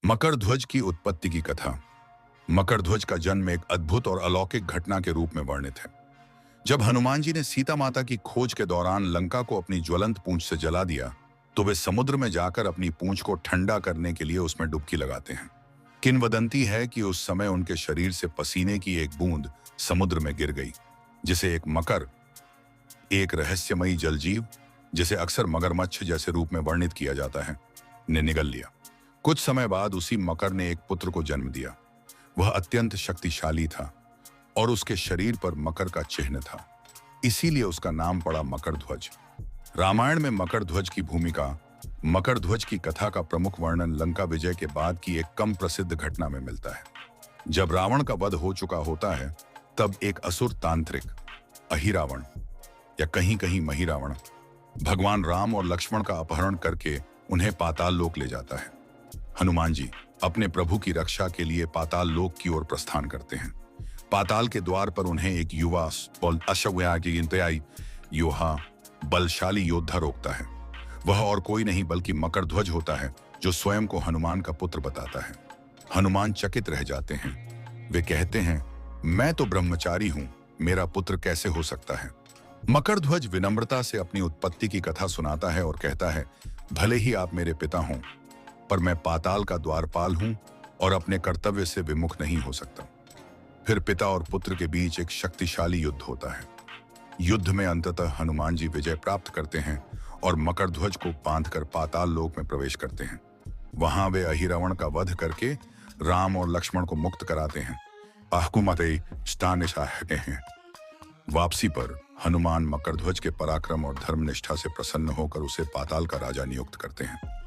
मकर ध्वज की उत्पत्ति की कथा। मकर ध्वज का जन्म एक अद्भुत और अलौकिक घटना के रूप में वर्णित है। जब हनुमान जी ने सीता माता की खोज के दौरान लंका को अपनी ज्वलंत पूंछ से जला दिया, तो वे समुद्र में जाकर अपनी पूंछ को ठंडा करने के लिए उसमें डुबकी लगाते हैं। किंवदंती है कि उस समय उनके शरीर से पसीने की एक बूंद समुद्र में गिर गई, जिसे एक मकर, एक रहस्यमयी जलजीव जिसे अक्सर मगरमच्छ जैसे रूप में वर्णित किया जाता है, ने निगल लिया। कुछ समय बाद उसी मकर ने एक पुत्र को जन्म दिया। वह अत्यंत शक्तिशाली था और उसके शरीर पर मकर का चिन्ह था, इसीलिए उसका नाम पड़ा मकर ध्वज। रामायण में मकर ध्वज की भूमिका, मकर ध्वज की कथा का प्रमुख वर्णन लंका विजय के बाद की एक कम प्रसिद्ध घटना में मिलता है। जब रावण का वध हो चुका होता है, तब एक असुर तांत्रिक अहिरावण या कहीं कहीं महिरावण भगवान राम और लक्ष्मण का अपहरण करके उन्हें पाताल लोक ले जाता है। हनुमान जी अपने प्रभु की रक्षा के लिए पाताल लोक की ओर प्रस्थान करते हैं। पाताल के द्वार पर उन्हें एक युवा योहा बलशाली योद्धा रोकता है। वह और कोई नहीं बल्कि मकर ध्वज होता है, जो स्वयं को हनुमान का पुत्र बताता है। हनुमान चकित रह जाते हैं। वे कहते हैं, मैं तो ब्रह्मचारी हूं, मेरा पुत्र कैसे हो सकता है। मकर ध्वज विनम्रता से अपनी उत्पत्ति की कथा सुनाता है और कहता है, भले ही आप मेरे पिता हों, पर मैं पाताल का द्वारपाल हूं और अपने कर्तव्य से विमुख नहीं हो सकता। फिर पिता और पुत्र के बीच एक शक्तिशाली युद्ध होता है। युद्ध में अंततः हनुमान जी विजय प्राप्त करते हैं और मकर ध्वज को बांधकर पाताल लोक में प्रवेश करते हैं। वहां वे अहिरावण का वध करके राम और लक्ष्मण को मुक्त कराते हैं। हैं। वापसी पर हनुमान मकर ध्वज के पराक्रम और धर्मनिष्ठा से प्रसन्न होकर उसे पाताल का राजा नियुक्त करते हैं।